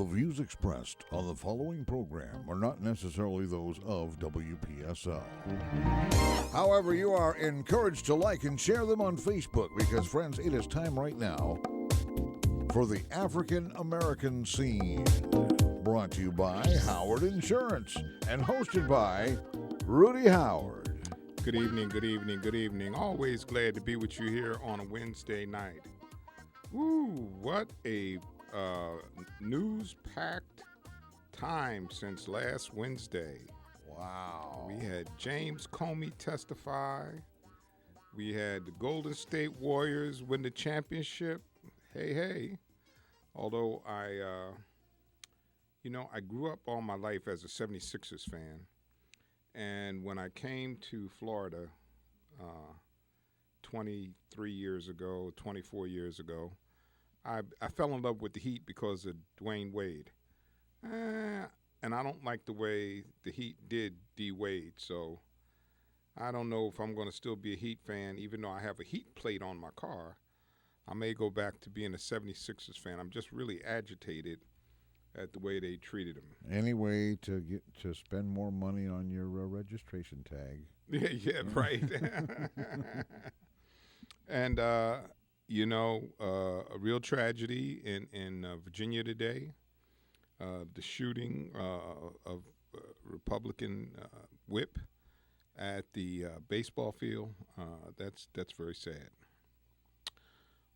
The views expressed on the following program are not necessarily those of WPSL. However, you are encouraged to like and share them on Facebook because, friends, it is time right now for the African American Scene. Brought to you by Howard Insurance and hosted by Rudy Howard. Good evening, good evening, good evening. Always glad to be with you here on a Wednesday night. Woo, what a news-packed time since last Wednesday. Wow. We had James Comey testify. We had the Golden State Warriors win the championship. Hey. Although I grew up all my life as a 76ers fan. And when I came to Florida 24 years ago, I fell in love with the Heat because of Dwayne Wade. And I don't like the way the Heat did D. Wade, so I don't know if I'm going to still be a Heat fan. Even though I have a Heat plate on my car, I may go back to being a 76ers fan. I'm just really agitated at the way they treated him. Any way to spend more money on your registration tag. Yeah, right. And, a real tragedy in Virginia today, the shooting of Republican whip at the baseball field. That's very sad.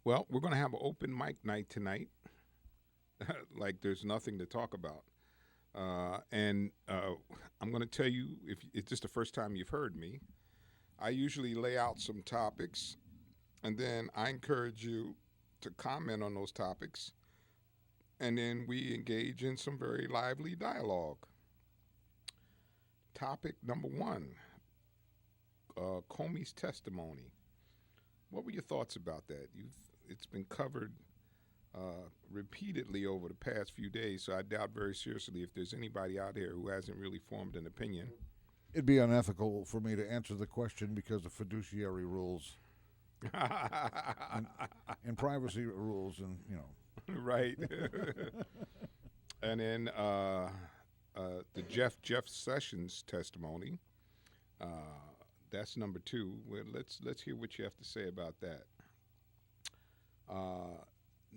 Well, we're going to have an open mic night tonight. Like there's nothing to talk about. And I'm going to tell you, if it's just the first time you've heard me, I usually lay out some topics, and then I encourage you to comment on those topics, and then we engage in some very lively dialogue. Topic number one, Comey's testimony. What were your thoughts about that? It's been covered repeatedly over the past few days, so I doubt very seriously if there's anybody out here who hasn't really formed an opinion. It'd be unethical for me to answer the question because of fiduciary rules and privacy rules, and Right. And then the Jeff Sessions testimony. That's number two. Well, let's hear what you have to say about that.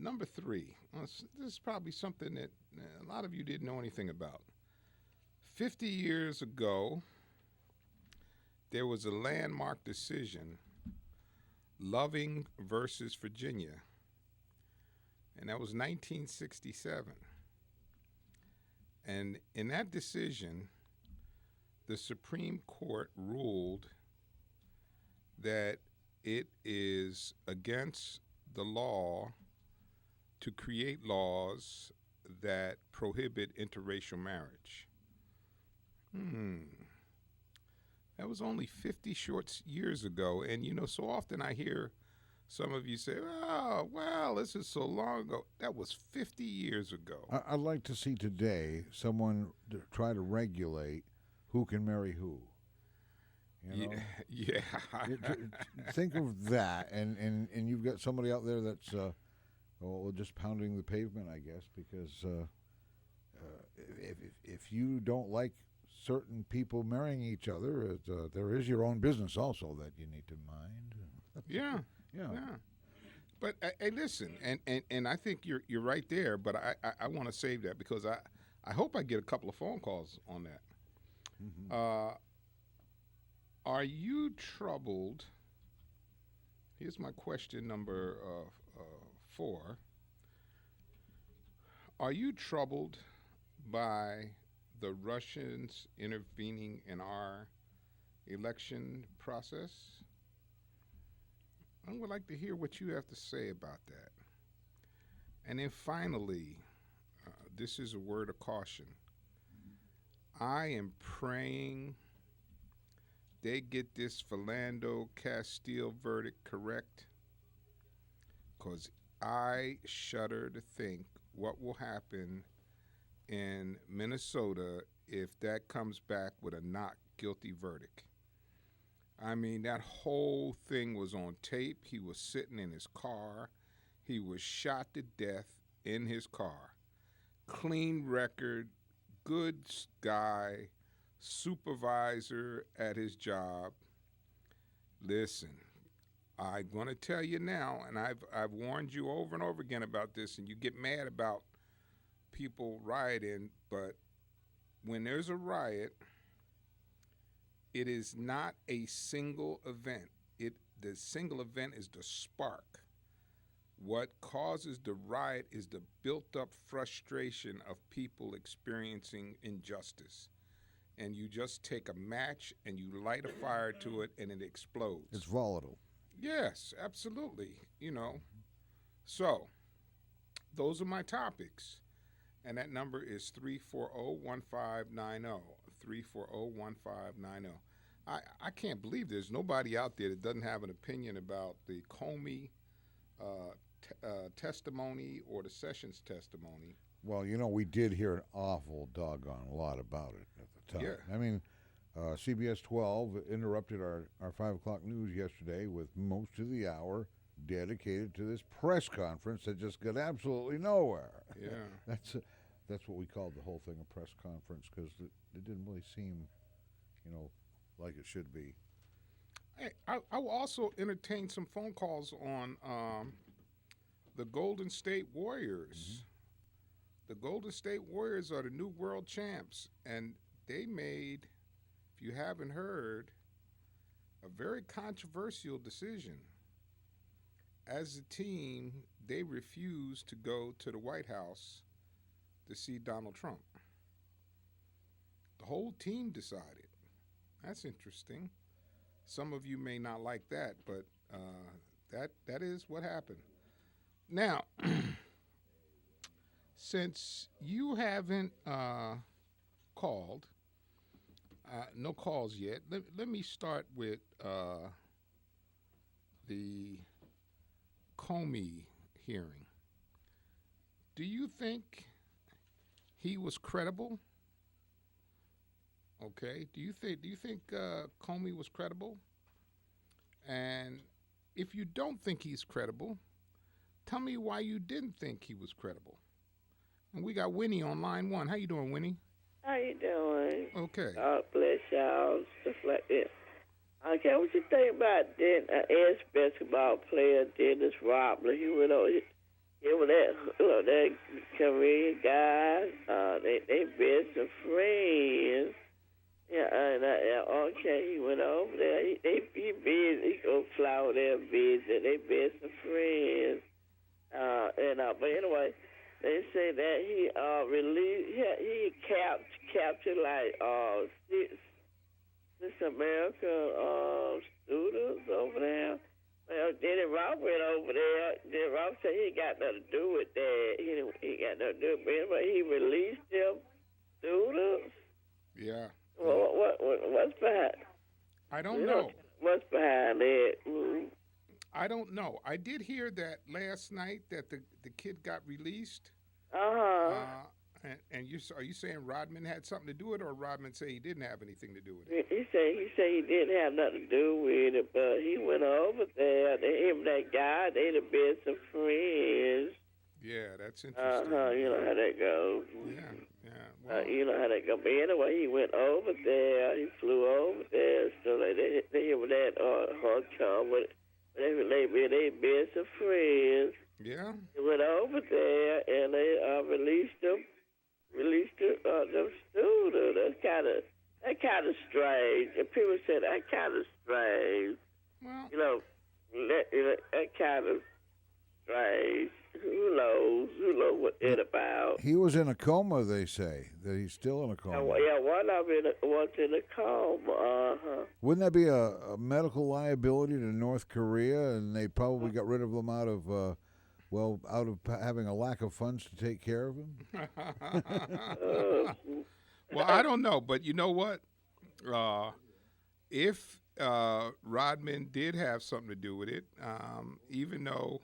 Number three, this is probably something that a lot of you didn't know anything about. 50 years ago, there was a landmark decision, Loving versus Virginia, and that was 1967. And in that decision, the Supreme Court ruled that it is against the law to create laws that prohibit interracial marriage. That was only 50 short years ago. And, so often I hear some of you say, oh, well, this is so long ago. That was 50 years ago. I'd like to see today someone try to regulate who can marry who. Yeah. Think of that, and you've got somebody out there that's just pounding the pavement, I guess, because if you don't like certain people marrying each other, there is your own business also that you need to mind. Yeah. But hey, listen, and I think you're right there. But I want to save that because I hope I get a couple of phone calls on that. Mm-hmm. Are you troubled? Here's my question number 4. Are you troubled by the Russians intervening in our election process? I would like to hear what you have to say about that. And then finally, this is a word of caution. I am praying they get this Philando Castile verdict correct, because I shudder to think what will happen in Minnesota if that comes back with a not guilty verdict. I mean, that whole thing was on tape. He was sitting in his car. He was shot to death in his car. clean record, good guy, supervisor at his job. Listen, I'm going to tell you now, and I've warned you over and over again about this, and you get mad about people rioting, but when there's a riot, it is not a single event. The single event is the spark. What causes the riot is the built-up frustration of people experiencing injustice. And you just take a match and you light a fire to it and it explodes. It's volatile. Yes, absolutely. So those are my topics. And that number is 340-1590. 340-1590. I can't believe there's nobody out there that doesn't have an opinion about the Comey testimony or the Sessions testimony. Well, we did hear an awful doggone lot about it at the time. Yeah. I mean, CBS 12 interrupted our 5 o'clock news yesterday with most of the hour dedicated to this press conference that just got absolutely nowhere. Yeah. That's what we called the whole thing a press conference, because it didn't really seem, like it should be. Hey, I will also entertain some phone calls on the Golden State Warriors. Mm-hmm. The Golden State Warriors are the new world champs, and they made, if you haven't heard, a very controversial decision. As a team, they refused to go to the White House to see Donald Trump. The whole team decided. That's interesting. Some of you may not like that, but that is what happened. Now, since you haven't called, no calls yet, let me start with the Comey hearing. Do you think he was credible? Okay. Do you think Comey was credible? And if you don't think he's credible, tell me why you didn't think he was credible. And we got Winnie on line 1. How you doing, Winnie? How you doing? Okay. God bless y'all. Stuff like that. Okay, what you think about ex-basketball player Dennis Rodman? He went on. He was that Korean guy. They best of friends. Yeah, okay, he went over there. He busy. He go fly over there visit. They best of friends. But anyway, they say that he released. He captured like six American students over there. Well, Denny Rock went over there. Denny Rock said he got nothing to do with that. He got nothing to do with it. But anyway, he released them students. Yeah. What's behind? I don't know. What's behind it? I don't know. I did hear that last night that the kid got released. And are you saying Rodman had something to do with it, or Rodman say he didn't have anything to do with it? He said he didn't have nothing to do with it, but he went over there. Him and that guy, they the best of friends. Yeah, that's interesting. You know how that goes. Yeah. Well, you know how that goes. But anyway, he went over there. He flew over there. So they him and that hard come with. They best of friends. Yeah. He went over there and they released them students. That kind of strange. And people said that kind of strange. Well, that kind of strange. Who knows what it's about? He was in a coma, they say. That he's still in a coma. Yeah, one of them was in a coma. Wouldn't that be a medical liability to North Korea? And they probably got rid of him out of having a lack of funds to take care of him? Well, I don't know, but you know what? If Rodman did have something to do with it, even though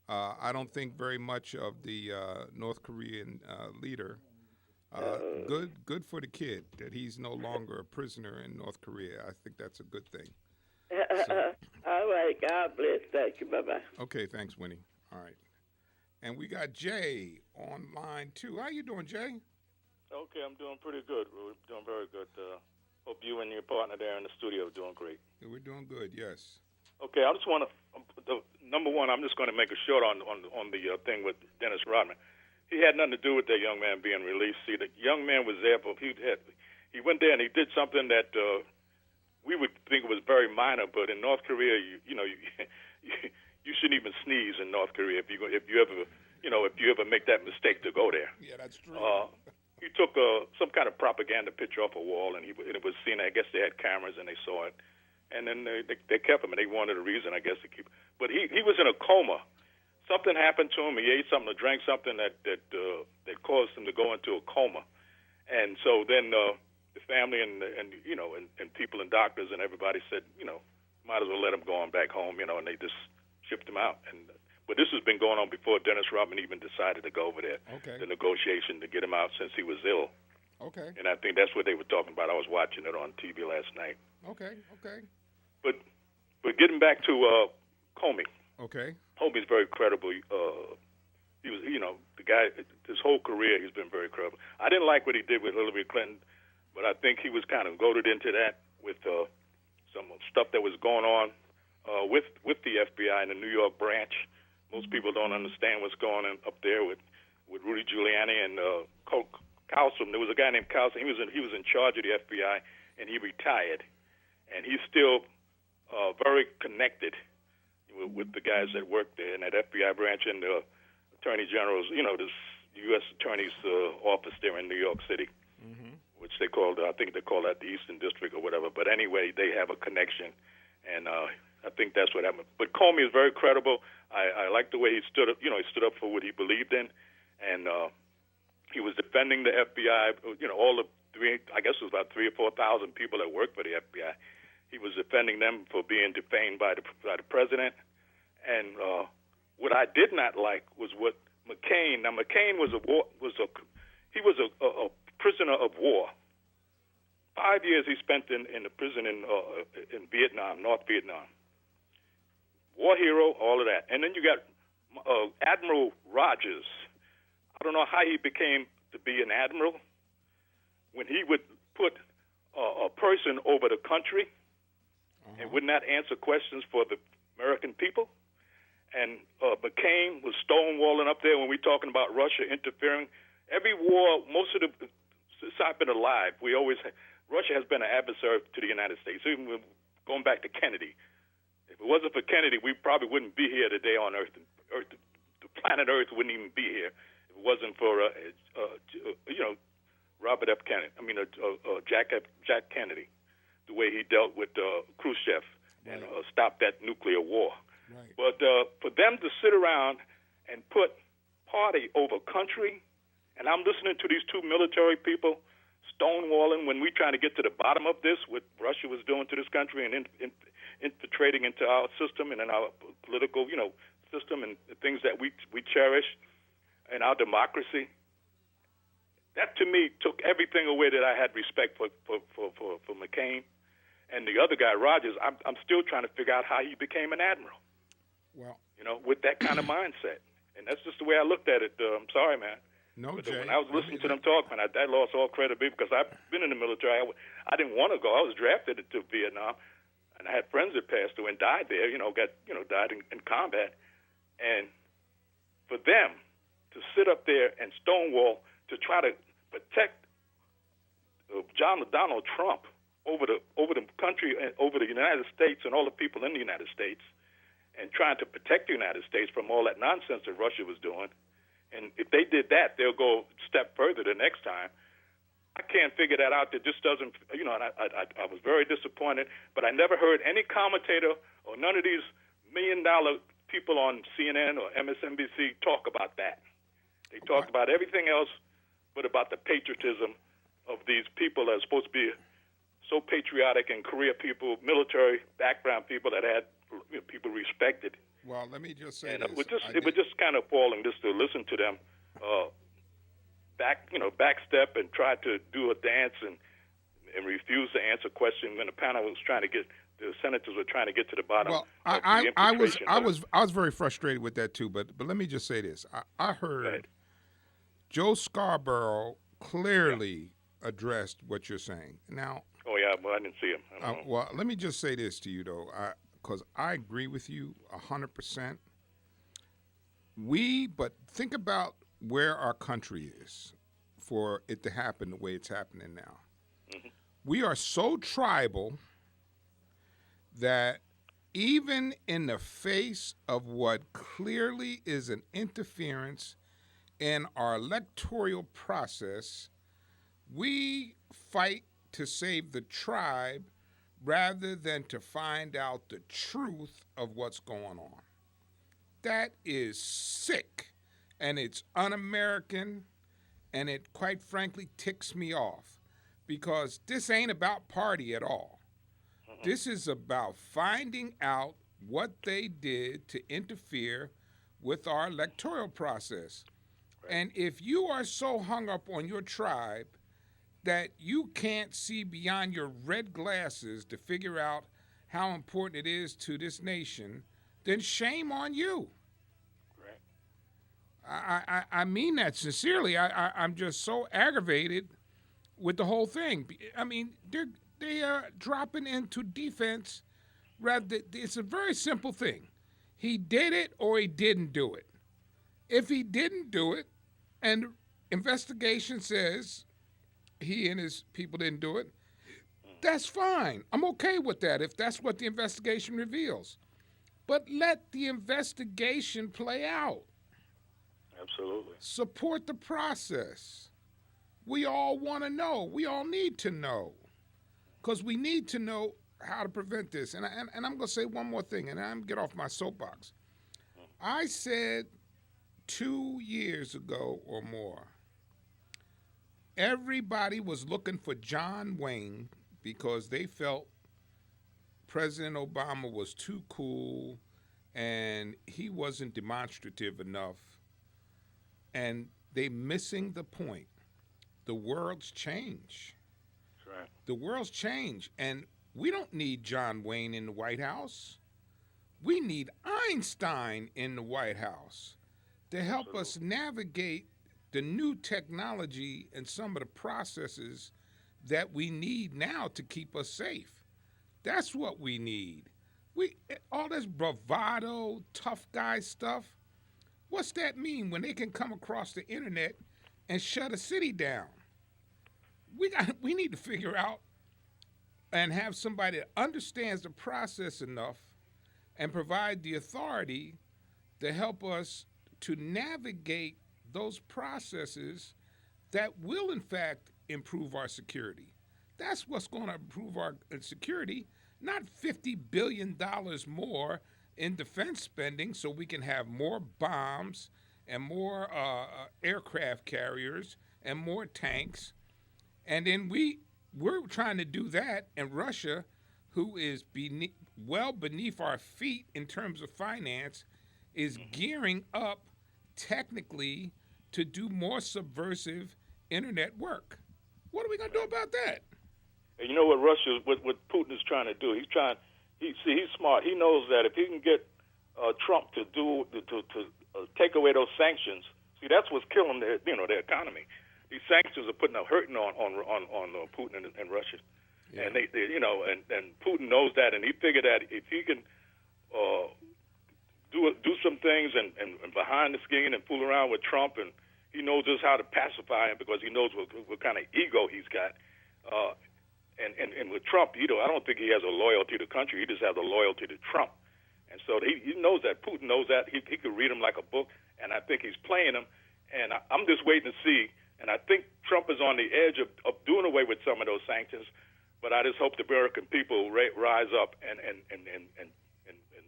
I don't think very much of the North Korean leader. Good for the kid that he's no longer a prisoner in North Korea. I think that's a good thing. So. All right. God bless. Thank you. Bye-bye. Okay. Thanks, Winnie. All right. And we got Jay on line 2. How you doing, Jay? Okay, I'm doing pretty good, Rudy. Doing very good. Hope you and your partner there in the studio are doing great. Yeah, we're doing good, yes. Okay, I just want to, number one, I'm just going to make a short on the thing with Dennis Rodman. He had nothing to do with that young man being released. See, the young man was there, but he went there and he did something that we would think was very minor, but in North Korea, you shouldn't even sneeze in North Korea if you ever make that mistake to go there. Yeah, that's true. He took some kind of propaganda picture off a wall, and it was seen. I guess they had cameras and they saw it, and then they kept him, and they wanted a reason, I guess, to keep. But he was in a coma. Something happened to him. He ate something or drank something that caused him to go into a coma, and so then the family and people and doctors and everybody said, might as well let him go on back home, and they just shipped him out. But this has been going on before Dennis Rodman even decided to go over there. Okay. The negotiation to get him out since he was ill. Okay. And I think that's what they were talking about. I was watching it on TV last night. Okay. But getting back to Comey. Okay. Comey's very credible. He was, the guy. His whole career, he's been very credible. I didn't like what he did with Hillary Clinton, but I think he was kind of goaded into that with some stuff that was going on with the FBI and the New York branch. Most people don't understand what's going on up there with Rudy Giuliani and Carlson. There was a guy named Carlson. He was in charge of the FBI, and he retired. And he's still very connected with the guys that work there in that FBI branch and the Attorney General's, this U.S. Attorney's office there in New York City, which they called, I think they call that the Eastern District or whatever. But anyway, they have a connection, and I think that's what happened. But Comey is very credible. I like the way he stood up. He stood up for what he believed in, and he was defending the FBI. All the I guess it was about 3,000 or 4,000 people that work for the FBI. He was defending them for being defamed by the president. And what I did not like was what McCain. Now McCain was a prisoner of war. 5 years he spent in the prison in Vietnam, North Vietnam. War hero, all of that. And then you got Admiral Rogers. I don't know how he became to be an admiral when he would put a person over the country and would not answer questions for the American people. And McCain was stonewalling up there when we're talking about Russia interfering. Every war, most of since I've been alive, Russia has been an adversary to the United States, even going back to Kennedy. If it wasn't for Kennedy, we probably wouldn't be here today on Earth. The planet Earth wouldn't even be here if it wasn't for, Robert F. Kennedy. Jack Kennedy, the way he dealt with Khrushchev and stopped that nuclear war. Right. But for them to sit around and put party over country, and I'm listening to these two military people stonewalling when we trying to get to the bottom of this, what Russia was doing to this country and infiltrating into our system and in our political, system and the things that we cherish and our democracy. That to me took everything away that I had respect for McCain. And the other guy, Rogers, I'm still trying to figure out how he became an admiral. Well, with that kind of mindset. And that's just the way I looked at it. I'm sorry, man. No, But Jay. when I was listening to them talk, man, I lost all credibility because I've been in the military. I didn't want to go. I was drafted to Vietnam, and I had friends that passed away and died there. Died in combat. And for them to sit up there and stonewall to try to protect Donald Trump over the country and over the United States and all the people in the United States, and trying to protect the United States from all that nonsense that Russia was doing. And if they did that, they'll go a step further the next time. I can't figure that out. That just doesn't, and I was very disappointed, but I never heard any commentator or none of these $1 million people on CNN or MSNBC talk about that. They talked about everything else but about the patriotism of these people that are supposed to be so patriotic and career people, military background people that had people respected. Well, let me just say and this. It was just kind of appalling just to listen to them backstep and try to do a dance and and refused to answer questions when the panel was trying to get the senators were trying to get to the bottom. Well, of the I infiltration. was very frustrated with that too. But let me just say this: I heard Joe Scarborough clearly addressed what you're saying. Now, oh yeah, well I didn't see him. well, let me just say this to you though, because I agree with you 100%. But think about where our country is for it to happen the way it's happening now. Mm-hmm. We are so tribal that even in the face of what clearly is an interference in our electoral process, we fight to save the tribe rather than to find out the truth of what's going on. That is sick, and it's un-American, and it quite frankly ticks me off because this ain't about party at all. This is about finding out what they did to interfere with our electoral process. And if you are so hung up on your tribe that you can't see beyond your red glasses to figure out how important it is to this nation, then shame on you. I mean that sincerely. I'm just so aggravated with the whole thing. I mean, they are dropping into defense. It's a very simple thing. He did it or he didn't do it. If he didn't do it, and investigation says he and his people didn't do it, that's fine. I'm okay with that if that's what the investigation reveals. But let the investigation play out. Absolutely. Support the process. We all want to know. We all need to know. Because we need to know how to prevent this. And I'm going to say one more thing, and I'm going to get off my soapbox. I said 2 years ago or more, everybody was looking for John Wayne because they felt President Obama was too cool and he wasn't demonstrative enough. And they missing the point. The world's changed. That's right. The world's changed. And we don't need John Wayne in the White House. We need Einstein in the White House to help us navigate the new technology and some of the processes that we need now to keep us safe. That's what we need. All this bravado, tough guy stuff, what's that mean when they can come across the internet and shut a city down? We need to figure out and have somebody that understands the process enough and provide the authority to help us to navigate those processes that will, in fact, improve our security. That's what's going to improve our security, not $50 billion more in defense spending so we can have more bombs and more aircraft carriers and more tanks. And then we're trying to do that, and Russia, who is well beneath our feet in terms of finance, is gearing up technically to do more subversive internet work. What are we going to do about that? And you know what what Putin is trying to do? He's smart. He knows that if he can get Trump to take away those sanctions, see, that's what's killing their economy. These sanctions are putting a hurting on Putin and Russia, and they and Putin knows that, and he figured that if he can do some things and behind the skin and fool around with Trump, and he knows just how to pacify him because he knows what kind of ego he's got. And with Trump, I don't think he has a loyalty to the country. He just has a loyalty to Trump. And so he knows that. Putin knows that. He could read him like a book, and I think he's playing him. And I'm just waiting to see. And I think Trump is on the edge of doing away with some of those sanctions. But I just hope the American people rise up and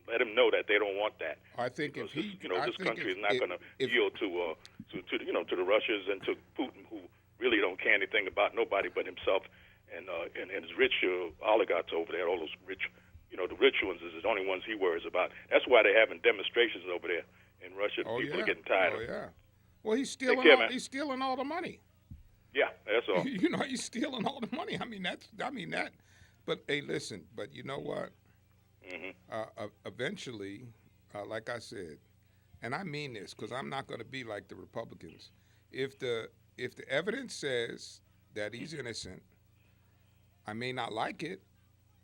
let him know that they don't want that. I think because this country is not going to yield to the Russians and to Putin, who really don't care anything about nobody but himself. And his rich oligarchs over there, all those rich, the rich ones is the only ones he worries about. That's why they're having demonstrations over there in Russia. People are getting tired of it. Well, he's stealing all the money. Yeah, that's all. You know, he's stealing all the money. I mean that. But hey, listen. But you know what? Eventually, like I said, and I mean this because I'm not going to be like the Republicans. If the evidence says that he's innocent, I may not like it,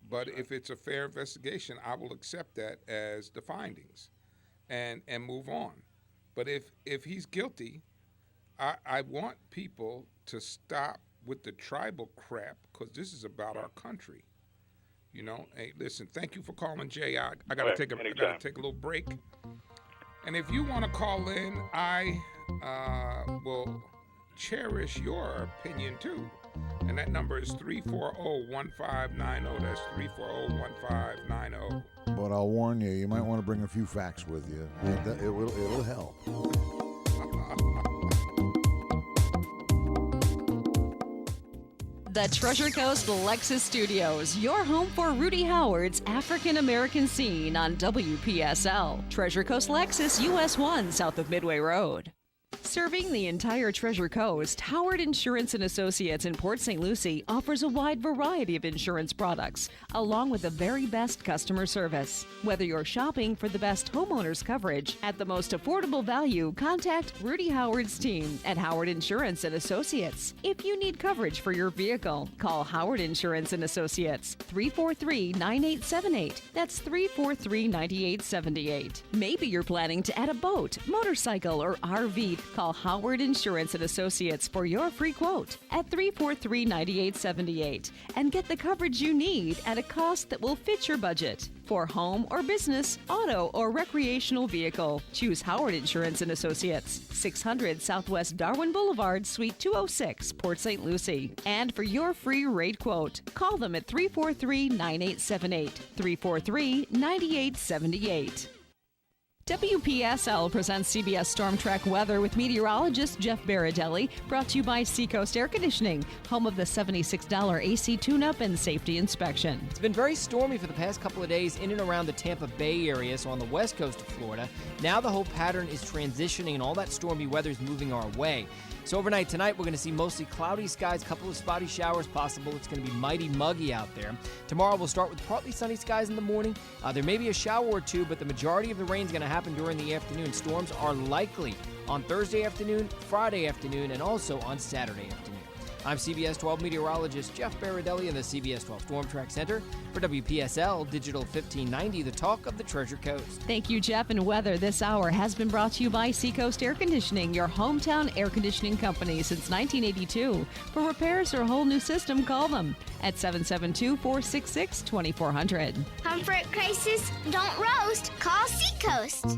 but if it's a fair investigation, I will accept that as the findings, and move on. But if he's guilty, I want people to stop with the tribal crap because this is about our country. You know, hey, listen, thank you for calling, Jay. I gotta take a little break. And if you want to call in, I will cherish your opinion too. And that number is 340-1590. That's 340-1590. But I'll warn you, you might want to bring a few facts with you. It'll help. The Treasure Coast Lexus Studios, your home for Rudy Howard's African American Scene on WPSL. Treasure Coast Lexus, US 1, south of Midway Road. Serving the entire Treasure Coast, Howard Insurance and Associates in Port St. Lucie offers a wide variety of insurance products, along with the very best customer service. Whether you're shopping for the best homeowners coverage at the most affordable value, contact Rudy Howard's team at Howard Insurance and Associates. If you need coverage for your vehicle, call Howard Insurance and Associates, 343-9878. That's 343-9878. Maybe you're planning to add a boat, motorcycle, or RV. Call Howard Insurance and Associates for your free quote at 343-9878 and get the coverage you need at a cost that will fit your budget. For home or business, auto or recreational vehicle, choose Howard Insurance and Associates, 600 Southwest Darwin Boulevard, Suite 206, Port St. Lucie. And for your free rate quote, call them at 343-9878, 343-9878. WPSL presents CBS Storm Track weather with meteorologist Jeff Baradelli, brought to you by Seacoast Air Conditioning, home of the $76 AC tune-up and safety inspection. It's been very stormy for the past couple of days in and around the Tampa Bay area, so on the west coast of Florida. Now the whole pattern is transitioning and all that stormy weather is moving our way. So overnight tonight, we're going to see mostly cloudy skies, a couple of spotty showers possible. It's going to be mighty muggy out there. Tomorrow, we'll start with partly sunny skies in the morning. There may be a shower or two, but the majority of the rain is going to happen during the afternoon. Storms are likely on Thursday afternoon, Friday afternoon, and also on Saturday afternoon. I'm CBS 12 meteorologist Jeff Baradelli in the CBS 12 Storm Track Center for WPSL Digital 1590, the talk of the Treasure Coast. Thank you, Jeff. And weather this hour has been brought to you by Seacoast Air Conditioning, your hometown air conditioning company since 1982. For repairs or a whole new system, call them at 772-466-2400. Comfort crisis, don't roast, call Seacoast.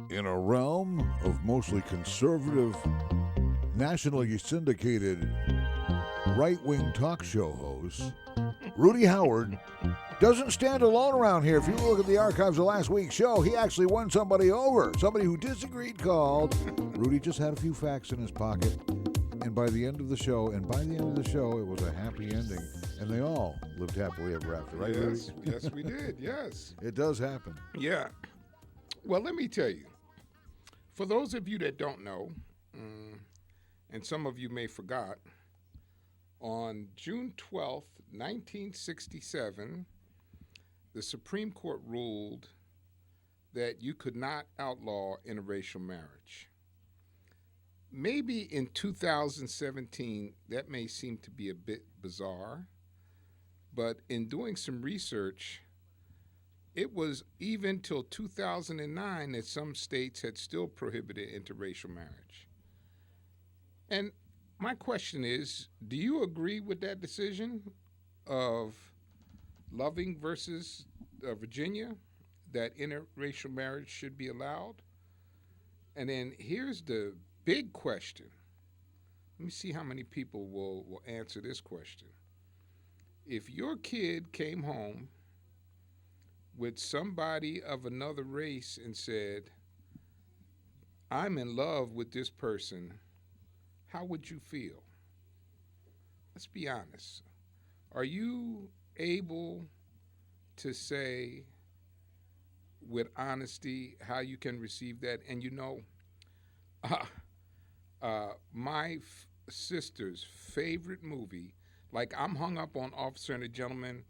In a realm of mostly conservative, nationally syndicated, right-wing talk show hosts, Rudy Howard doesn't stand alone around here. If you look at the archives of last week's show, he actually won somebody over. Somebody who disagreed called. Rudy just had a few facts in his pocket. And by the end of the show, it was a happy ending. And they all lived happily ever after, right, Rudy? Yes, we did, yes. It does happen. Yeah. Well, let me tell you. For those of you that don't know, and some of you may forgot, on June 12th, 1967, the Supreme Court ruled that you could not outlaw interracial marriage. Maybe in 2017, that may seem to be a bit bizarre, but in doing some research, it was even till 2009 that some states had still prohibited interracial marriage. And my question is, do you agree with that decision of Loving versus Virginia, that interracial marriage should be allowed? And then here's the big question. Let me see how many people will answer this question. If your kid came home with somebody of another race and said, I'm in love with this person, how would you feel? Let's be honest. Are you able to say with honesty how you can receive that? And you know, My sister's favorite movie, like I'm hung up on Officer and a Gentleman.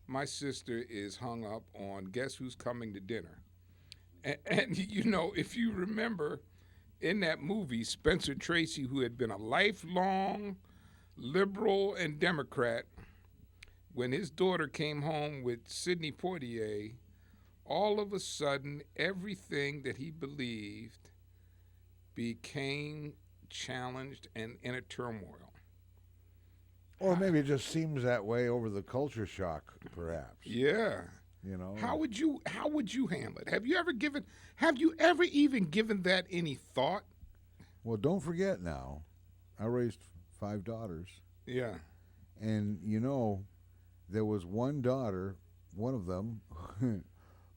My sister is hung up on Guess Who's Coming to Dinner. And you know, if you remember in that movie, Spencer Tracy, who had been a lifelong liberal and Democrat, when his daughter came home with Sidney Poitier, all of a sudden, everything that he believed became challenged and in a turmoil. Or maybe it just seems that way over the culture shock, perhaps. Yeah. You know. How would you handle it? Have you ever even given that any thought? Well, don't forget now, I raised 5 daughters. Yeah. And you know, there was one daughter, one of them,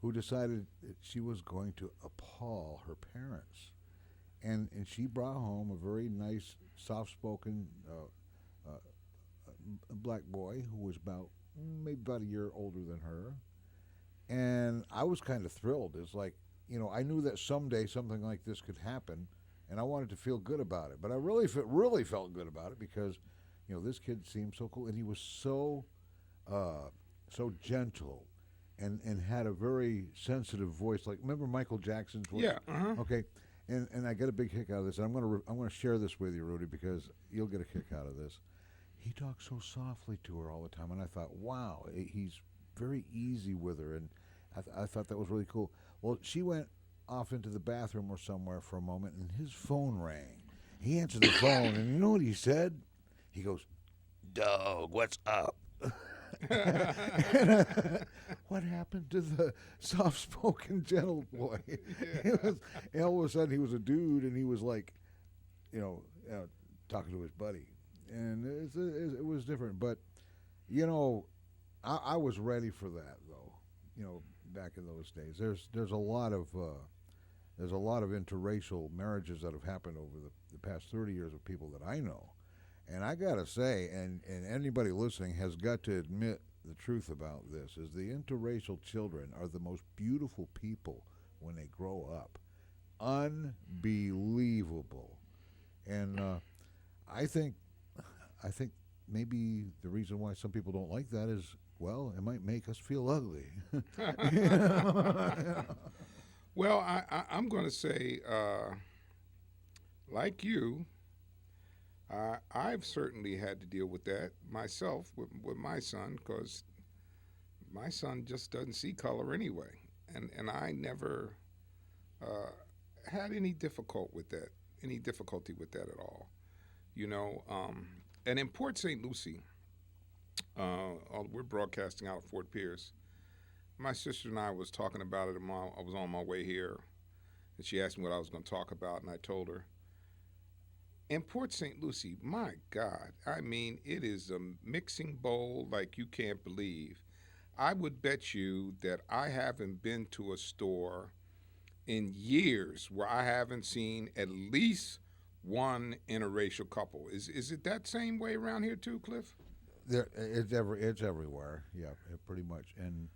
who decided that she was going to appall her parents. And she brought home a very nice, soft-spoken black boy who was maybe about a year older than her. And I was kind of thrilled. It's like, you know, I knew that someday something like this could happen, and I wanted to feel good about it. But I really felt good about it because, you know, this kid seemed so cool, and he was so gentle and had a very sensitive voice. Like, remember Michael Jackson's voice? Yeah. Uh-huh. Okay. And I get a big kick out of this. And I'm gonna share this with you, Rudy, because you'll get a kick out of this. He talked so softly to her all the time, and I thought, wow, he's very easy with her, and I thought that was really cool. Well, she went off into the bathroom or somewhere for a moment, and his phone rang. He answered the phone, and you know what he said? He goes, "Dog, what's up?" What happened to the soft-spoken, gentle boy? Yeah. And all of a sudden, he was a dude, and he was like, you know, talking to his buddy, and it was different. But, you know, I was ready for that, though. You know, back in those days, there's a lot of interracial marriages that have happened over the past 30 years of people that I know. And I got to say, and anybody listening has got to admit the truth about this, is the interracial children are the most beautiful people when they grow up. Unbelievable. And I think maybe the reason why some people don't like that is, well, it might make us feel ugly. Well, I'm going to say, like you, I've certainly had to deal with that myself with my son, because my son just doesn't see color anyway, and I never had any difficulty with that at all, you know. And in Port St. Lucie, we're broadcasting out of Fort Pierce. My sister and I was talking about it. I was on my way here, and she asked me what I was going to talk about, and I told her. In Port St. Lucie, my God, I mean, it is a mixing bowl like you can't believe. I would bet you that I haven't been to a store in years where I haven't seen at least one interracial couple. Is it that same way around here too, Cliff? It's everywhere. Yeah, pretty much. And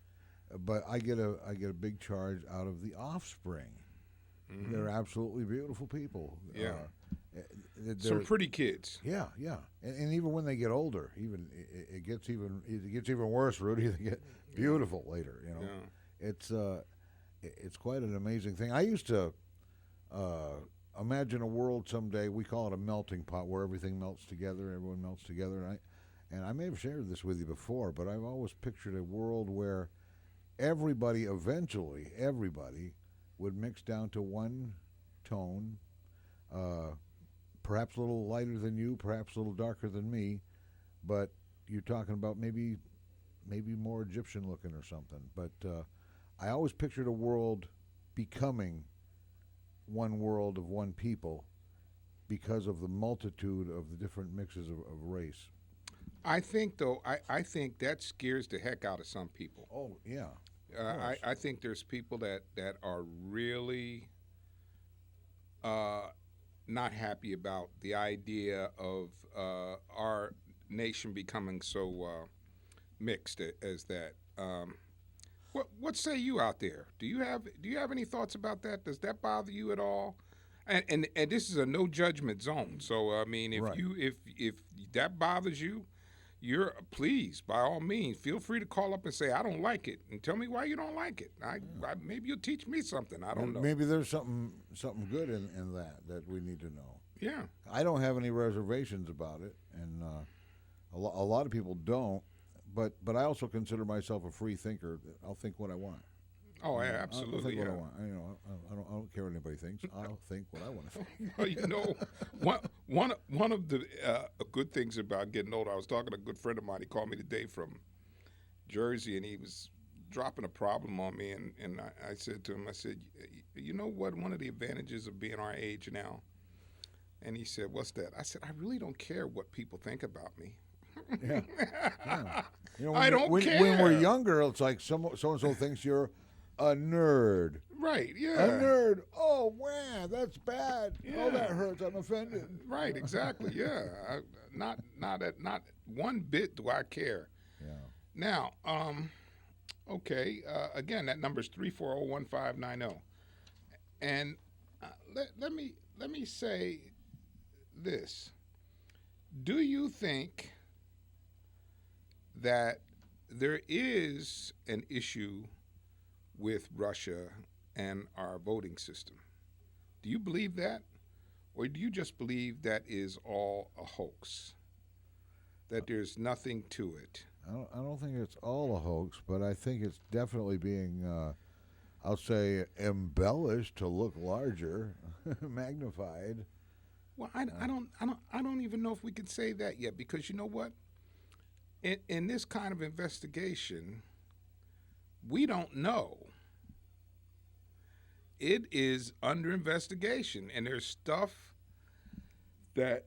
but I get a big charge out of the offspring. Mm-hmm. They're absolutely beautiful people. Yeah. Some pretty kids. Yeah, yeah, and even when they get older, it gets even worse, Rudy. They get beautiful later. You know, yeah. It's quite an amazing thing. I used to imagine a world someday. We call it a melting pot, where everything melts together, everyone melts together. And I may have shared this with you before, but I've always pictured a world where eventually everybody would mix down to one tone. Perhaps a little lighter than you, perhaps a little darker than me, but you're talking about maybe more Egyptian looking or something. But I always pictured a world becoming one world of one people because of the multitude of the different mixes of race. I think, though, I think that scares the heck out of some people. Oh, yeah. I think there's people that are really not happy about the idea of our nation becoming so mixed as that. What say you out there? Do you have any thoughts about that? Does that bother you at all? And this is a no judgment zone. So I mean, if Right. if that bothers you, you're please by all means feel free to call up and say I don't like it and tell me why you don't like it. I maybe you'll teach me something. I don't know. Maybe there's something good in that we need to know. Yeah. I don't have any reservations about it, and a lot of people don't. But I also consider myself a free thinker. I'll think what I want. Oh, yeah, I'll absolutely. think what I Yeah. want. I don't care what anybody thinks. I'll think what I want to think. Well, you know, one of the good things about getting older, I was talking to a good friend of mine. He called me today from Jersey, and he was dropping a problem on me. And I said to him, I said, you know what, one of the advantages of being our age now? And he said, what's that? I said, I really don't care what people think about me. Yeah. Yeah. You know, I don't when care. we're younger, it's like so and so thinks you're a nerd. Right, yeah. A nerd. Oh, man, that's bad. Oh, that hurts. I'm offended. Right, exactly, yeah. Not one bit do I care. Yeah. Now, okay, again, that number is 340-1590. And let me say this. Do you think that there is an issue with Russia and our voting system? Do you believe that? Or do you just believe that is all a hoax? That there's nothing to it? I don't think it's all a hoax, but I think it's definitely being, I'll say, embellished to look larger, magnified. Well, I don't even know if we can say that yet, because you know what? In this kind of investigation, we don't know. It is under investigation, and there's stuff that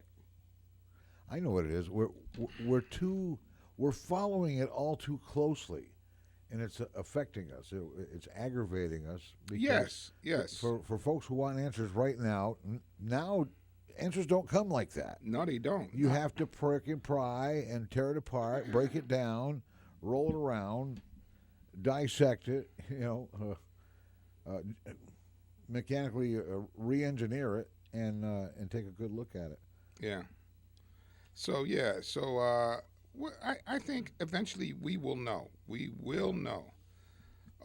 I know what it is. We're following it all too closely, and it's affecting us. It's aggravating us. Because yes. For folks who want answers right now, now answers don't come like that. No, they don't. You have to prick and pry and tear it apart, break it down, roll it around, dissect it. Mechanically re-engineer it and take a good look at it. Yeah. So I think eventually we will know. We will know.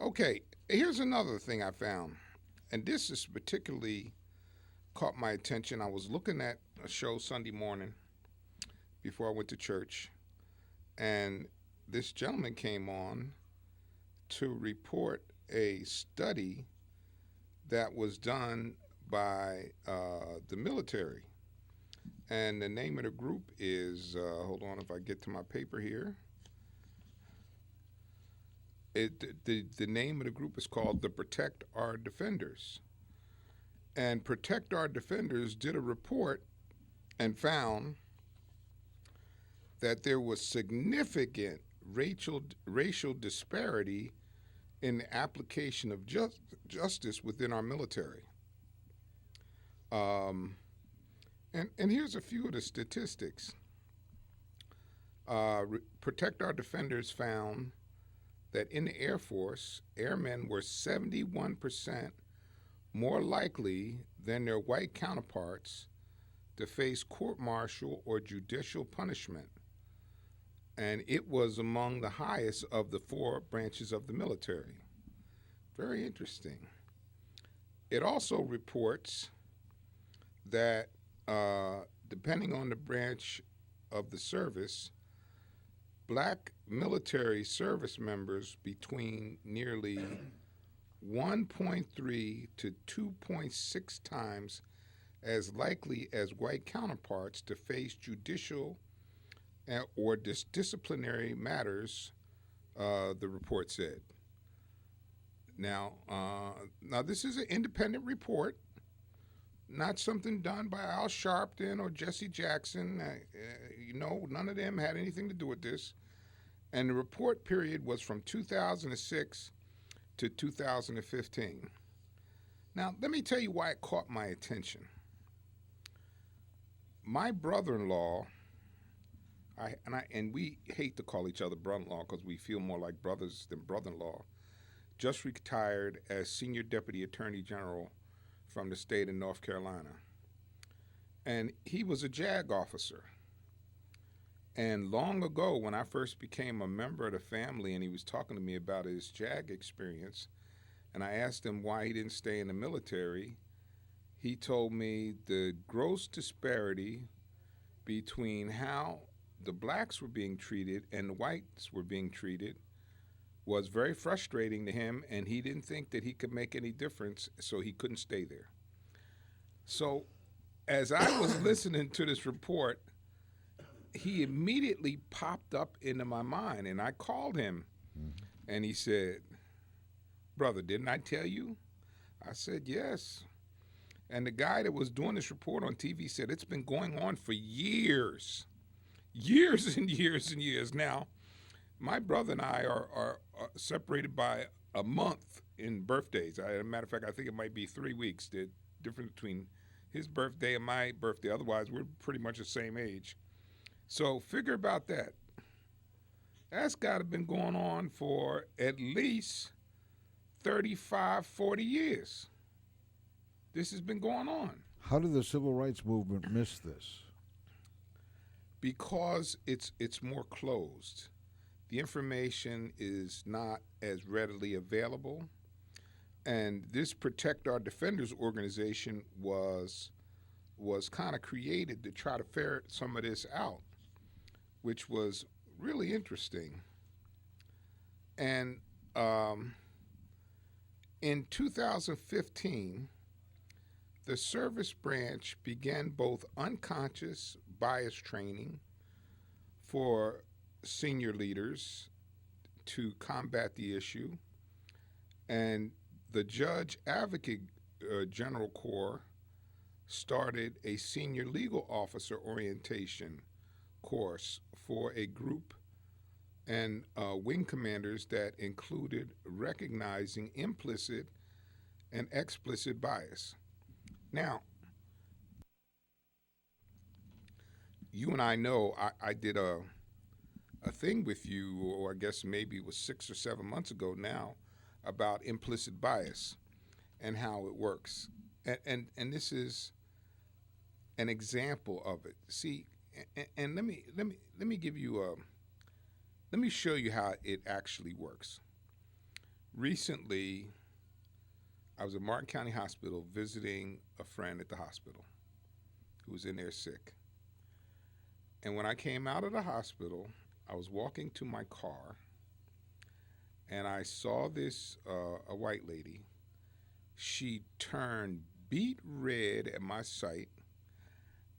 Okay, here's another thing I found, and this is particularly caught my attention. I was looking at a show Sunday morning before I went to church, and this gentleman came on to report a study that was done by the military. And the name of the group is, hold on if I get to my paper here. The name of the group is called the Protect Our Defenders. And Protect Our Defenders did a report and found that there was significant racial disparity in the application of justice within our military. And here's a few of the statistics. Protect Our Defenders found that in the Air Force, airmen were 71% more likely than their white counterparts to face court-martial or judicial punishment. And it was among the highest of the 4 branches of the military. Very interesting. It also reports that depending on the branch of the service, black military service members between nearly 1.3 to 2.6 times as likely as white counterparts to face judicial or disciplinary matters, the report said. Now this is an independent report, not something done by Al Sharpton or Jesse Jackson. None of them had anything to do with this. And the report period was from 2006 to 2015. Now, let me tell you why it caught my attention. My brother-in-law, and we hate to call each other brother-in-law because we feel more like brothers than brother-in-law, just retired as Senior Deputy Attorney General from the state of North Carolina. And he was a JAG officer. And long ago, when I first became a member of the family and he was talking to me about his JAG experience, and I asked him why he didn't stay in the military, he told me the gross disparity between how the blacks were being treated and the whites were being treated was very frustrating to him, and he didn't think that he could make any difference, so he couldn't stay there. So as I was listening to this report, he immediately popped up into my mind, and I called him, and he said, "Brother, didn't I tell you?" I said, "Yes." And the guy that was doing this report on TV said it's been going on for years and years and years. Now, my brother and I are separated by a month in birthdays. As a matter of fact, I think it might be 3 weeks. The difference between his birthday and my birthday. Otherwise, we're pretty much the same age. So figure about that. That's got to have been going on for at least 35, 40 years. This has been going on. How did the civil rights movement miss this? Because it's more closed. The information is not as readily available. And this Protect Our Defenders organization was kind of created to try to ferret some of this out, which was really interesting. And in 2015, the service branch began both unconscious bias training for senior leaders to combat the issue, and the Judge Advocate General Corps started a senior legal officer orientation course for a group and wing commanders that included recognizing implicit and explicit bias. Now, you and I know I did a thing with you, or I guess maybe it was 6 or 7 months ago now, about implicit bias and how it works. And this is an example of it. See, and let me give you let me show you how it actually works. Recently, I was at Martin County Hospital visiting a friend at the hospital who was in there sick. And when I came out of the hospital, I was walking to my car, and I saw this, a white lady. She turned beet red at my sight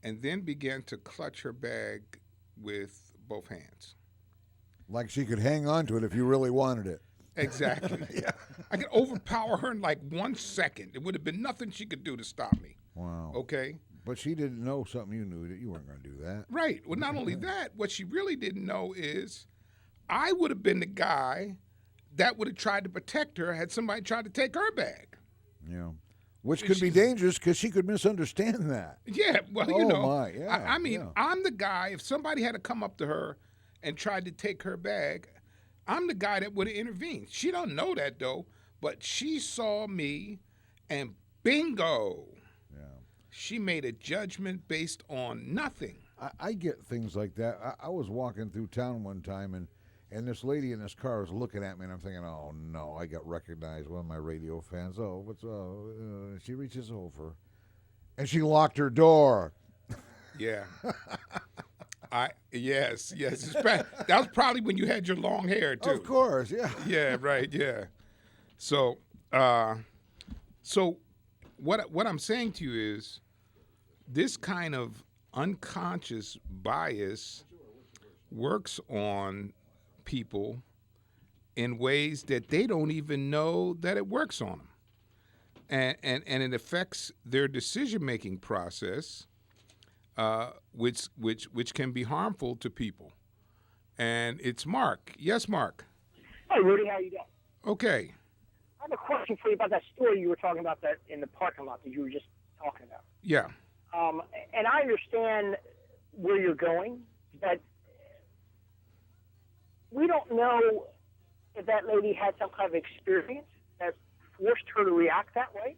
and then began to clutch her bag with both hands. Like she could hang on to it if you really wanted it. Exactly. Yeah. I could overpower her in like 1 second. There would have been nothing she could do to stop me. Wow. Okay? But she didn't know something you knew, that you weren't going to do that. Right. Well, not only that, what she really didn't know is I would have been the guy that would have tried to protect her had somebody tried to take her bag. Yeah. Which could be dangerous because she could misunderstand that. Yeah. Well, Oh, you know. my, yeah, I mean, yeah. I'm the guy, if somebody had to come up to her and tried to take her bag, I'm the guy that would have intervened. She don't know that, though, but she saw me, and bingo. Yeah. She made a judgment based on nothing. I get things like that. I was walking through town one time, and this lady in this car was looking at me, and I'm thinking, oh, no, I got recognized. One of my radio fans. Oh, what's she reaches over, and she locked her door. Yeah. Yes. That was probably when you had your long hair, too. Of course, yeah. Yeah, right, yeah. So what I'm saying to you is this kind of unconscious bias works on people in ways that they don't even know that it works on them. And it affects their decision-making process, which can be harmful to people. And it's Mark. Yes, Mark. Hey, Rudy, how you doing? Okay. I have a question for you about that story you were talking about that in the parking lot that you were just talking about. Yeah. And I understand where you're going, but we don't know if that lady had some kind of experience that forced her to react that way.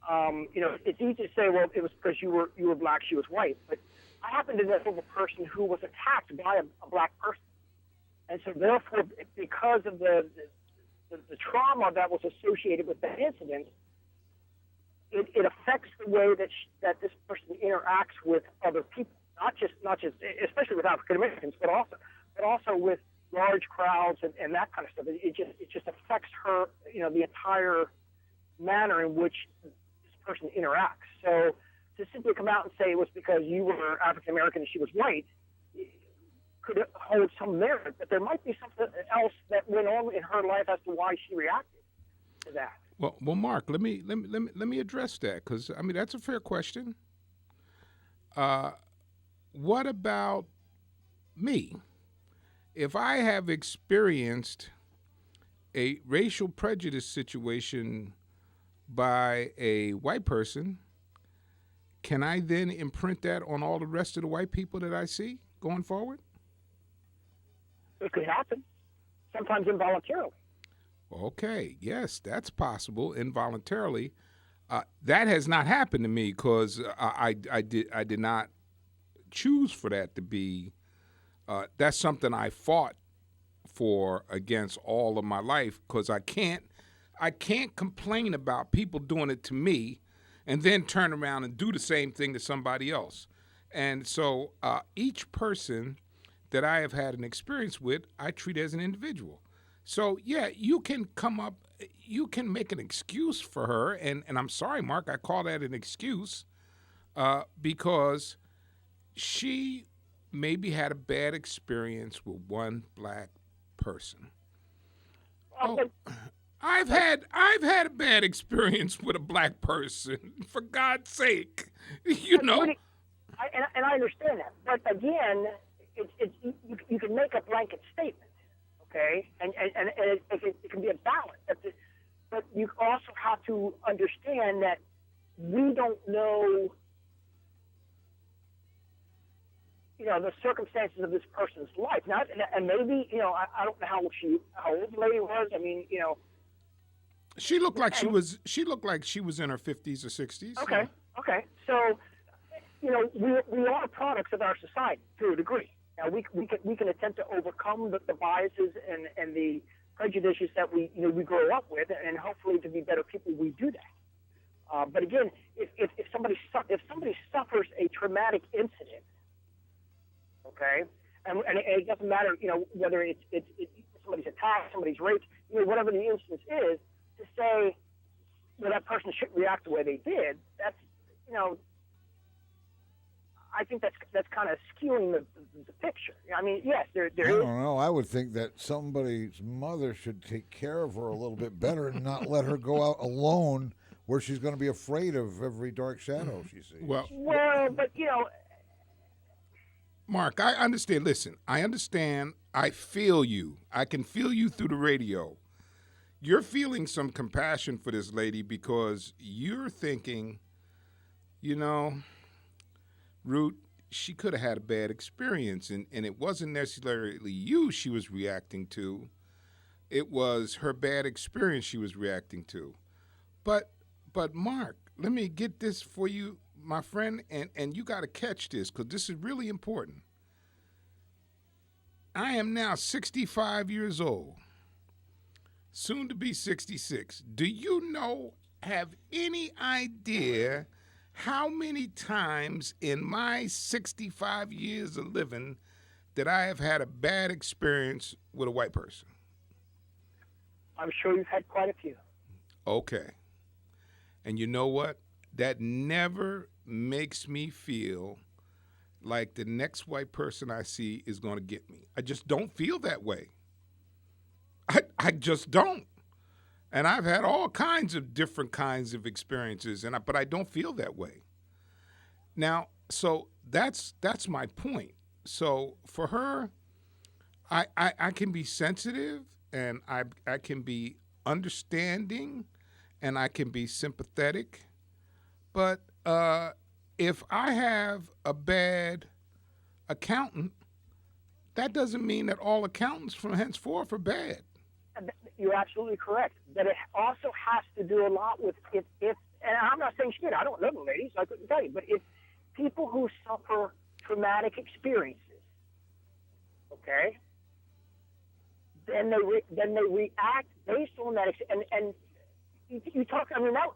it's easy to say, well, it was because you were black, she was white. But I happen to know of a person who was attacked by a black person. And so therefore, because of the trauma that was associated with that incident, it affects the way that this person interacts with other people, not just especially with African Americans, but also with large crowds and that kind of stuff. It just affects her, the entire manner in which this person interacts. So to simply come out and say it was because you were African American and she was white could hold some merit, but there might be something else that went on in her life as to why she reacted to that. Well, Mark, let me address that, because I mean that's a fair question. What about me? If I have experienced a racial prejudice situation by a white person, can I then imprint that on all the rest of the white people that I see going forward? It could happen, sometimes involuntarily. Okay, yes, that's possible involuntarily. That has not happened to me because I did not choose for that to be. That's something I fought for against all of my life, because I can't complain about people doing it to me and then turn around and do the same thing to somebody else. And so each person that I have had an experience with, I treat as an individual. So, yeah, you can make an excuse for her, and I'm sorry, Mark, I call that an excuse because she maybe had a bad experience with one black person. I've had a bad experience with a black person, for God's sake, Really, and I understand that, but again, you can make a blanket statement, okay, and it can be a balance, but you also have to understand that we don't know, the circumstances of this person's life. Now, and maybe, I don't know how old the lady was. I mean, she looked like she was in her 50s or 60s. Okay. So, we are products of our society to a degree. Now, we can attempt to overcome the biases and the prejudices that we grow up with, and hopefully to be better people, we do that. But again, if somebody suffers a traumatic incident, okay, and it doesn't matter, whether it's somebody's attacked, somebody's raped, whatever the instance is, to say that person shouldn't react the way they did, that's, I think that's kind of skewing the picture. I mean, yes, there is. I don't know. I would think that somebody's mother should take care of her a little bit better and not let her go out alone where she's going to be afraid of every dark shadow she sees. Well, but Mark, I understand. Listen, I understand. I feel you. I can feel you through the radio. You're feeling some compassion for this lady because you're thinking, Root, she could have had a bad experience, and it wasn't necessarily you she was reacting to. It was her bad experience she was reacting to. But Mark, let me get this for you, my friend, and you got to catch this because this is really important. I am now 65 years old, soon to be 66. Do you have any idea how many times in my 65 years of living that I have had a bad experience with a white person? I'm sure you've had quite a few. Okay. And you know what? That never makes me feel like the next white person I see is going to get me. I just don't feel that way. I just don't. And I've had all kinds of different kinds of experiences, but I don't feel that way. Now, so that's my point. So for her, I can be sensitive, and I can be understanding, and I can be sympathetic. But if I have a bad accountant, that doesn't mean that all accountants from henceforth are bad. You're absolutely correct. But it also has to do a lot with if and I'm not saying she did. I don't know the lady, so I couldn't tell you. But it's people who suffer traumatic experiences, okay? Then they react based on that, and you talk. I mean, that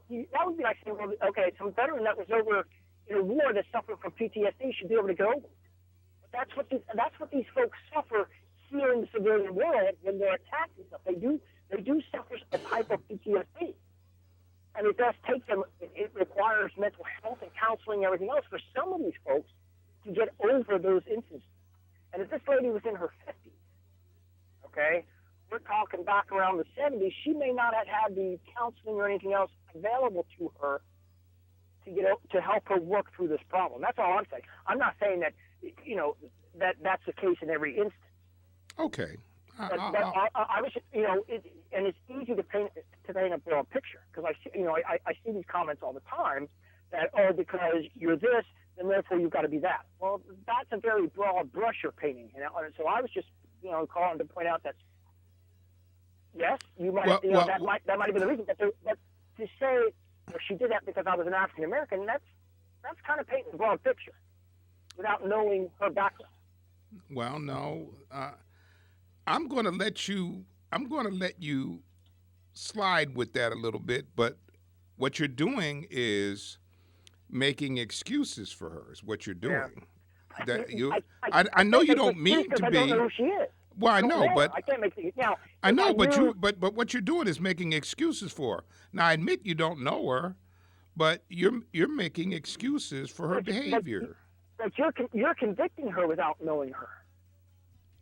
would be like saying, well, okay, some veteran that was over in a war that suffered from PTSD should be able to get over it. But that's what these folks suffer here in the civilian world when they're attacked and stuff. They do suffer a type of PTSD, and it does take them. It requires mental health and counseling and everything else for some of these folks to get over those instances. And if this lady was in her 50s, okay, we're talking back around the 70s, she may not have had the counseling or anything else available to her to help her work through this problem. That's all I'm saying. I'm not saying that that's the case in every instance. Okay. But I was, and it's easy to paint a broad picture because I see these comments all the time that because you're this, then therefore you've got to be that. Well, that's a very broad brush you're painting, So I was just calling to point out that yes, you might that might have been the reason, but to say she did that because I was an African American, that's kind of painting a broad picture without knowing her background. Well, no. I'm going to let you slide with that a little bit, but what you're doing is making excuses for her. Is what you're doing. Yeah. I know you don't mean to be. I don't know who she is. Well, I know, but I can't make the now. I know, but what you're doing is making excuses for her. Now, I admit you don't know her, but you're making excuses for her behavior. But you're convicting her without knowing her.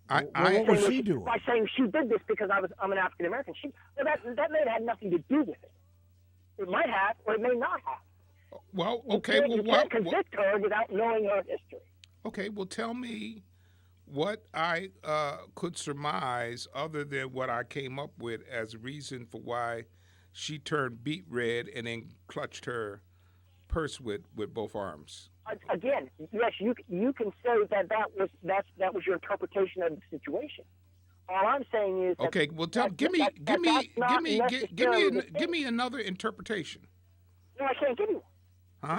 What was she doing? By saying she did this because I'm an African American. That may have had nothing to do with it. It might have, or it may not have. Well, okay. You can't convict her without knowing her history. Okay, well, tell me what I could surmise other than what I came up with as a reason for why she turned beet red and then clutched her purse with both arms. Again, yes, you can say that was your interpretation of the situation. All I'm saying is okay. Well, give me another interpretation. No, I can't give you one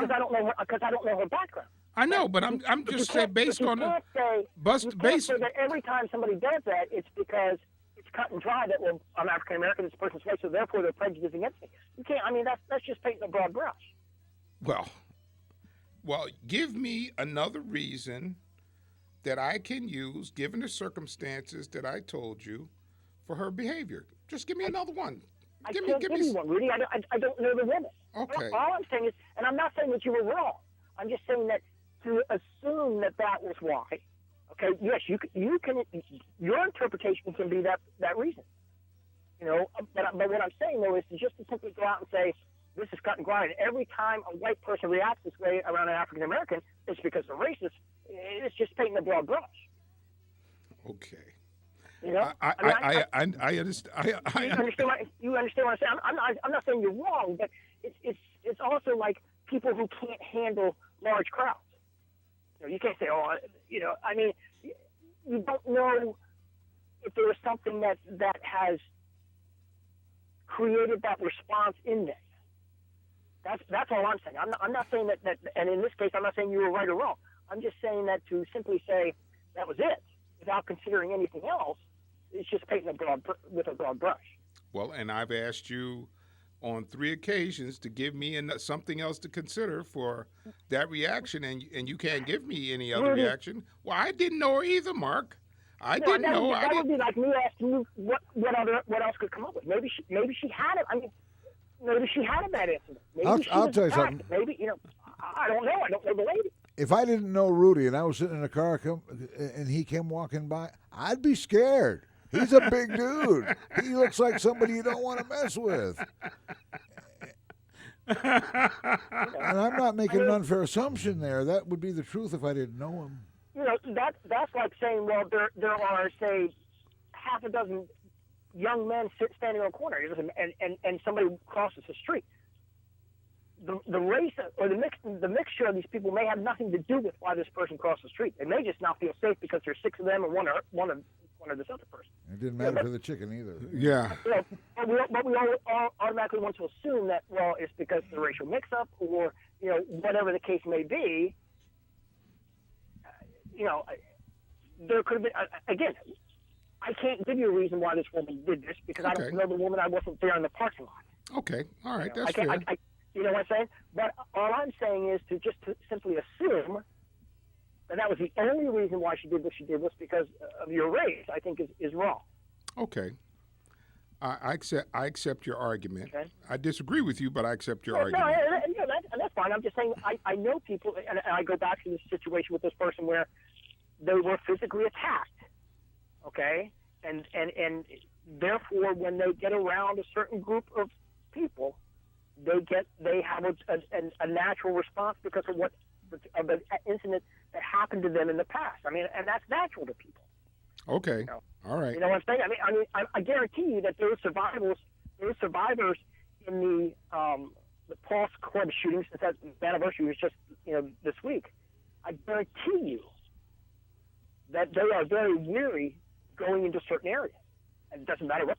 because I don't know her background. I know, but I'm just saying based on you can't say that every time somebody does that, it's because it's cut and dry that I'm African American, this person's white, so therefore they're prejudiced against me. You can't. I mean, that's just painting a broad brush. Well, give me another reason that I can use, given the circumstances that I told you, for her behavior. Just give me another one. I can't give you one, Rudy. I don't know the woman. Okay. All I'm saying is, and I'm not saying that you were wrong. I'm just saying that to assume that was why. Okay. Yes, you can. Your interpretation can be that reason. But what I'm saying though is just to simply go out and say this is cut and grind. Every time a white person reacts this way around an African American, it's because they're racist. It's just painting a broad brush. Okay. I understand. You understand what I'm saying? I'm not saying you're wrong, but it's also like people who can't handle large crowds. You can't say, I mean, you don't know if there was something that has created that response in them. That's all I'm saying. I'm not saying that, and in this case, I'm not saying you were right or wrong. I'm just saying that to simply say that was it, without considering anything else, it's just painting with a broad brush. Well, and I've asked you on 3 occasions to give me something else to consider for that reaction, and you can't give me any other reaction. Well, I didn't know her either, Mark. I didn't know. That would be like me asking you what else could come up with. Maybe she had it. I mean, maybe she had a bad incident. Maybe I'll tell you something. Maybe I don't know. I don't know the lady. If I didn't know Rudy and I was sitting in a car and he came walking by, I'd be scared. He's a big dude. He looks like somebody you don't want to mess with. And I'm not making an unfair assumption there. That would be the truth if I didn't know him. That's like saying, well, there are, say, half a dozen young men standing on a corner, and somebody crosses the street. The race or the mixture of these people may have nothing to do with why this person crossed the street. They may just not feel safe because there's 6 of them and one one or this other person. It didn't matter for the chicken either. Yeah. You know, but we all automatically want to assume that, well, it's because of the racial mix-up or, you know, whatever the case may be. You know, there could have been, again, I can't give you a reason why this woman did this because I don't know the woman. I wasn't there in the parking lot. Okay. All right. You know, That's fair. You know what I'm saying? But all I'm saying is to simply assume that was the only reason why she did what she did was because of your race, I think is wrong. Okay. I accept your argument. Okay. I disagree with you, but I accept your No, argument. that's fine. I'm just saying I know people, and I go back to this situation with this person where they were physically attacked, okay? And therefore, when they get around a certain group of people, they have a natural response because of an incident that happened to them in the past. I mean, and that's natural to people. Okay. You know? All right. You know what I'm saying? I mean, I guarantee you that those survivors in the Paul Club shooting, since that anniversary was just this week, I guarantee you that they are very weary going into certain areas. And it doesn't matter what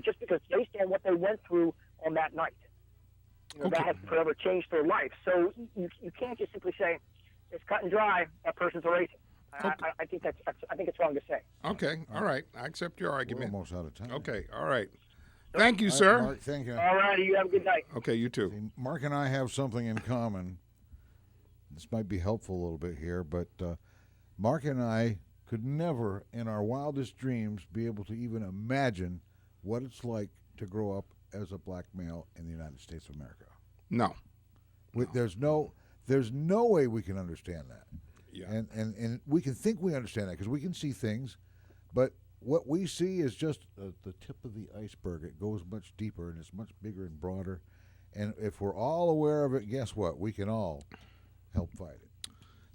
just because based on what they went through on that night, that has forever changed their life. So you can't just simply say it's cut and dry. That person's a racist. Okay. I think it's wrong to say. Okay. All right. I accept your argument. We're almost out of time. Okay. All right. Thank you, sir. Mark, thank you. All righty. You have a good night. Okay. You too. See, Mark and I have something in common. This might be helpful a little bit here, but Mark and I could never, in our wildest dreams, be able to even imagine what it's like to grow up as a black male in the United States of America. No. There's no way we can understand that. Yeah. And we can think we understand that because we can see things, but what we see is just the tip of the iceberg. It goes much deeper and it's much bigger and broader. And if we're all aware of it, guess what? We can all help fight it.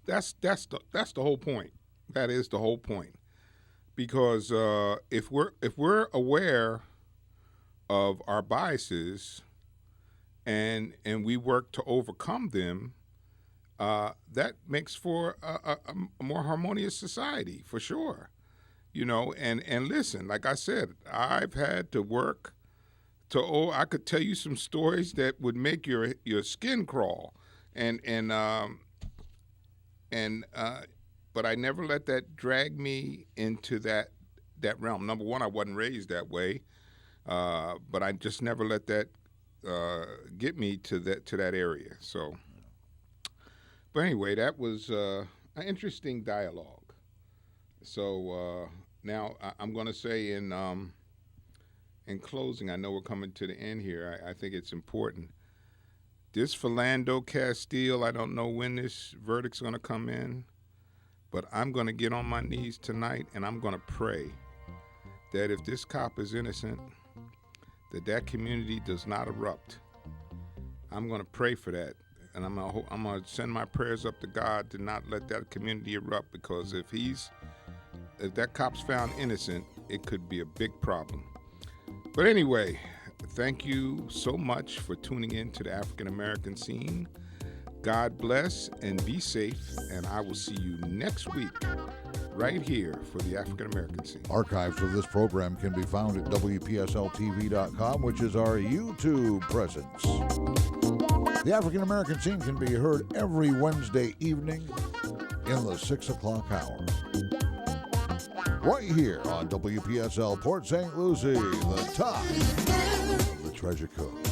That's the whole point. That is the whole point. Because if we're aware of our biases and we work to overcome them, that makes for a more harmonious society, for sure. And listen, like I said, I've had to work I could tell you some stories that would make your skin crawl, but I never let that drag me into that realm. Number one, I wasn't raised that way, but I just never let that get me to that area. So. But anyway, that was an interesting dialogue. So now I'm going to say in closing, I know we're coming to the end here. I think it's important. This Philando Castile, I don't know when this verdict's going to come in, but I'm going to get on my knees tonight and I'm going to pray that if this cop is innocent, that community does not erupt. I'm going to pray for that. And I'm gonna send my prayers up to God to not let that community erupt, because if that cop's found innocent, it could be a big problem. But anyway, thank you so much for tuning in to the African American Scene. God bless and be safe, and I will see you next week right here for the African American Scene. Archives of this program can be found at WPSLTV.com, which is our YouTube presence. The African American Scene can be heard every Wednesday evening in the 6 o'clock hour. Right here on WPSL Port St. Lucie, the top of the Treasure Coast.